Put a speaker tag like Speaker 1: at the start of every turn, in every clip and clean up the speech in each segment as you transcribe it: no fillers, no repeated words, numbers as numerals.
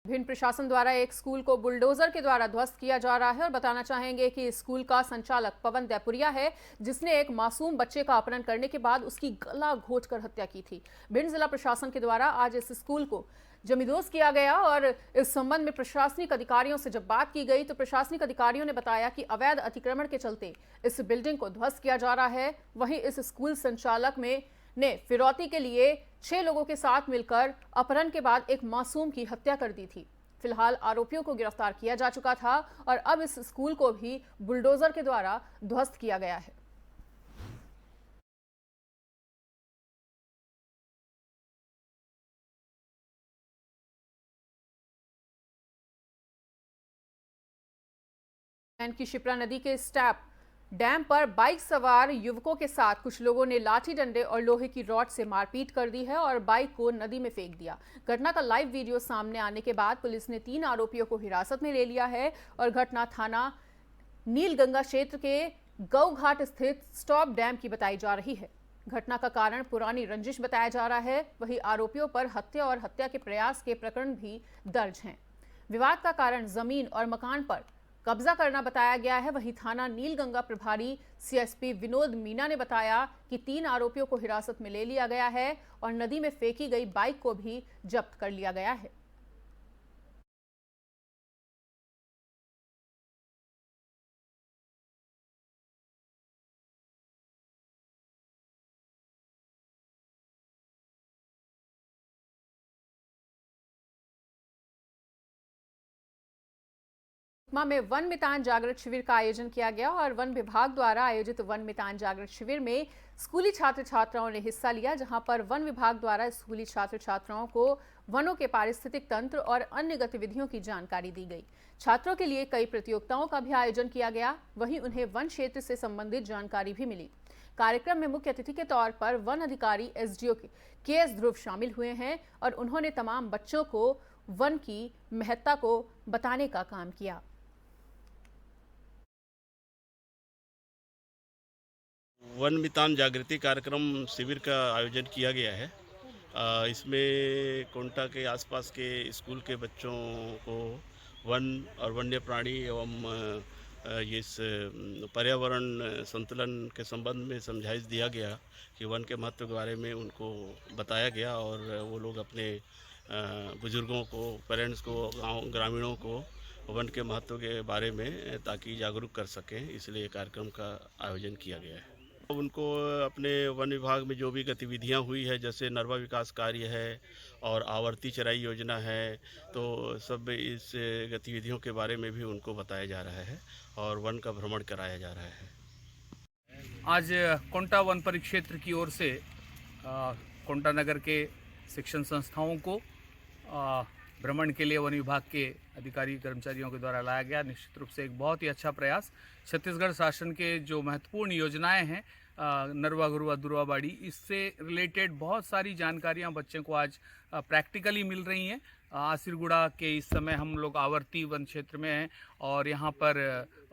Speaker 1: भिंड प्रशासन द्वारा एक स्कूल को बुलडोजर के द्वारा ध्वस्त किया जा रहा है और बताना चाहेंगे कि इस स्कूल का संचालक पवन दैपुरिया है, जिसने एक मासूम बच्चे का अपहरण करने के बाद उसकी गला घोंटकर हत्या की थी। भिंड जिला प्रशासन के द्वारा आज इस स्कूल को जमींदोज किया गया और इस संबंध में प्रशासनिक अधिकारियों से जब बात की गई तो प्रशासनिक अधिकारियों ने बताया कि अवैध अतिक्रमण के चलते इस बिल्डिंग को ध्वस्त किया जा रहा है। वहीं इस स्कूल संचालक ने फिरौती के लिए 6 लोगों के साथ मिलकर अपहरण के बाद एक मासूम की हत्या कर दी थी। फिलहाल आरोपियों को गिरफ्तार किया जा चुका था और अब इस स्कूल को भी बुलडोजर के द्वारा ध्वस्त किया गया है। की शिप्रा नदी के स्टैप डैम पर बाइक सवार युवकों के साथ कुछ लोगों ने लाठी डंडे और लोहे की रॉड से मारपीट कर दी है और बाइक को नदी में फेंक दिया। घटना का लाइव वीडियो सामने आने के बाद पुलिस ने 3 आरोपियों को हिरासत में ले लिया है और घटना थाना नीलगंगा क्षेत्र के गौघाट स्थित स्टॉप डैम की बताई जा रही है। घटना का कारण पुरानी रंजिश बताया जा रहा है। वहीं आरोपियों पर हत्या और हत्या के प्रयास के प्रकरण भी दर्ज हैं। विवाद का कारण जमीन और मकान पर कब्जा करना बताया गया है। वहीं थाना नीलगंगा प्रभारी सीएसपी विनोद मीना ने बताया कि 3 आरोपियों को हिरासत में ले लिया गया है और नदी में फेंकी गई बाइक को भी जब्त कर लिया गया है। में वन मितान जागृत शिविर का आयोजन किया गया और वन विभाग द्वारा आयोजित वन मितान जागृत शिविर में स्कूली छात्र छात्राओं ने हिस्सा लिया, जहां पर वन विभाग द्वारा स्कूली छात्र छात्राओं को वनों के पारिस्थितिक तंत्र और अन्य गतिविधियों की जानकारी दी गई। छात्रों के लिए कई प्रतियोगिताओं का भी आयोजन किया गया, वहीं उन्हें वन क्षेत्र से संबंधित जानकारी भी मिली। कार्यक्रम में मुख्य अतिथि के तौर पर वन अधिकारी एसडीओ के.एस. ध्रुव शामिल हुए हैं और उन्होंने तमाम बच्चों को वन की महत्ता को बताने का काम किया।
Speaker 2: वन मितान जागृति कार्यक्रम शिविर का आयोजन किया गया है। इसमें कोंटा के आसपास के स्कूल के बच्चों को वन और वन्य प्राणी एवं इस पर्यावरण संतुलन के संबंध में समझाइश दिया गया कि वन के महत्व के बारे में उनको बताया गया और वो लोग अपने बुजुर्गों को, पेरेंट्स को, गाँव ग्रामीणों को वन के महत्व के बारे में ताकि जागरूक कर सकें, इसलिए कार्यक्रम का आयोजन किया गया है। उनको अपने वन विभाग में जो भी गतिविधियां हुई है, जैसे नरवा विकास कार्य है और आवर्ती चराई योजना है, तो सब इस गतिविधियों के बारे में भी उनको बताया जा रहा है और वन का भ्रमण कराया जा रहा है।
Speaker 3: आज कोंटा वन परिक्षेत्र की ओर से कोंटा नगर के शिक्षण संस्थाओं को भ्रमण के लिए वन विभाग के अधिकारी कर्मचारियों के द्वारा लाया गया। निश्चित रूप से एक बहुत ही अच्छा प्रयास। छत्तीसगढ़ शासन के जो महत्वपूर्ण योजनाएं हैं, नरवा गुरुवा दुरवा बाड़ी, इससे रिलेटेड बहुत सारी जानकारियां बच्चों को आज प्रैक्टिकली मिल रही हैं। आसिरगुड़ा के इस समय हम लोग आवर्ती वन क्षेत्र में हैं और यहाँ पर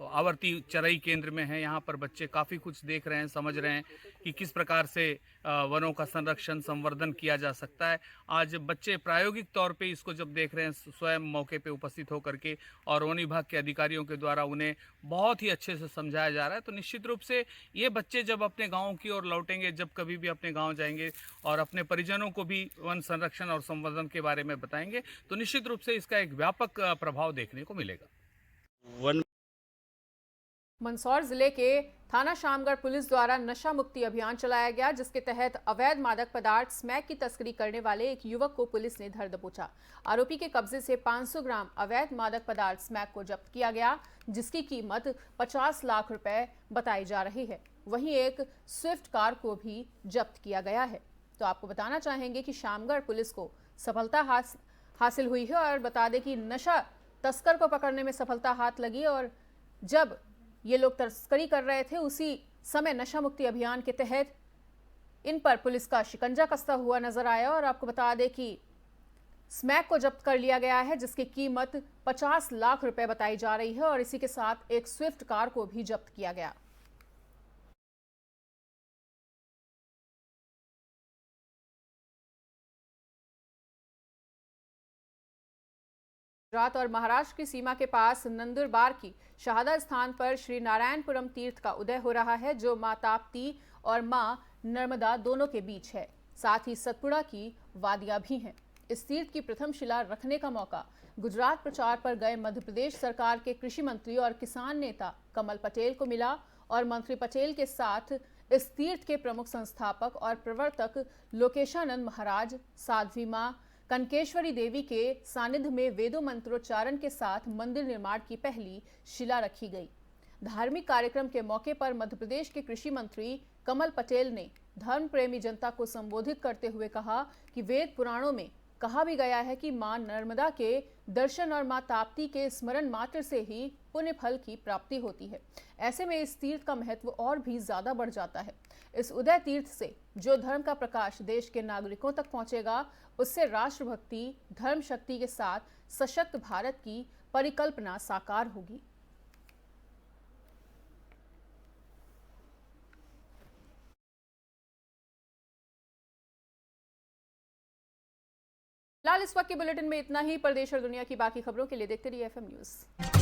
Speaker 3: आवर्ती चराई केंद्र में हैं। यहाँ पर बच्चे काफ़ी कुछ देख रहे हैं, समझ रहे हैं कि किस प्रकार से वनों का संरक्षण संवर्धन किया जा सकता है। आज बच्चे प्रायोगिक तौर पे इसको जब देख रहे हैं, स्वयं मौके पे उपस्थित होकर के, और वन विभाग के अधिकारियों के द्वारा उन्हें बहुत ही अच्छे से समझाया जा रहा है, तो निश्चित रूप से ये बच्चे जब अपने गाँव की ओर लौटेंगे, जब कभी भी अपने गाँव जाएंगे और अपने परिजनों को भी वन संरक्षण और संवर्धन के बारे में बताएंगे, तो निश्चित रूप से इसका एक व्यापक प्रभाव देखने को मिलेगा।
Speaker 2: वन
Speaker 1: मंदसौर जिले के थाना शामगढ़ पुलिस द्वारा नशा मुक्ति अभियान चलाया गया, जिसके तहत अवैध मादक पदार्थ स्मैक की तस्करी करने वाले एक युवक को पुलिस ने धर दबोचा। आरोपी के कब्जे से 500 ग्राम अवैध मादक पदार्थ स्मैक को जब्त किया गया, जिसकी कीमत 50 लाख रुपए बताई जा रही है। वहीं एक स्विफ्ट कार को भी जब्त किया गया है। तो आपको बताना चाहेंगे कि शामगढ़ पुलिस को सफलता हासिल हुई है और बता दें कि नशा तस्कर को पकड़ने में सफलता हाथ लगी और जब ये लोग तस्करी कर रहे थे, उसी समय नशा मुक्ति अभियान के तहत इन पर पुलिस का शिकंजा कसता हुआ नजर आया। और आपको बता दें कि स्मैक को जब्त कर लिया गया है, जिसकी कीमत 50 लाख रुपए बताई जा रही है और इसी के साथ एक स्विफ्ट कार को भी जब्त किया गया। गुजरात और महाराष्ट्र की सीमा के पास नंदुरबार की शहादा स्थान पर श्री नारायणपुरम तीर्थ का उदय हो रहा है, जो मां ताप्ती और मां नर्मदा दोनों के बीच है। साथ ही सतपुड़ा की वादियां भी हैं। इस तीर्थ की प्रथम शिला रखने का मौका गुजरात प्रचार पर गए मध्य प्रदेश सरकार के कृषि मंत्री और किसान नेता कमल पटेल को मिला और मंत्री पटेल के साथ इस तीर्थ के प्रमुख संस्थापक और प्रवर्तक लोकेशानंद महाराज, साध्वी मां कनकेश्वरी देवी के सानिध्य में वेदों मंत्रोच्चारण के साथ मंदिर निर्माण की पहली शिला रखी गई। धार्मिक कार्यक्रम के मौके पर मध्य प्रदेश के कृषि मंत्री कमल पटेल ने धर्म प्रेमी जनता को संबोधित करते हुए कहा कि वेद पुराणों में कहा भी गया है कि मां नर्मदा के दर्शन और मां ताप्ती के स्मरण मात्र से ही पुण्य फल की प्राप्ति होती है। ऐसे में इस तीर्थ का महत्व और भी ज्यादा बढ़ जाता है। इस उदय तीर्थ से जो धर्म का प्रकाश देश के नागरिकों तक पहुंचेगा, उससे राष्ट्रभक्ति, धर्म शक्ति के साथ सशक्त भारत की परिकल्पना साकार होगी। फिलहाल इस वक्त के बुलेटिन में इतना ही। प्रदेश और दुनिया की बाकी खबरों के लिए देखते रहिए FM न्यूज।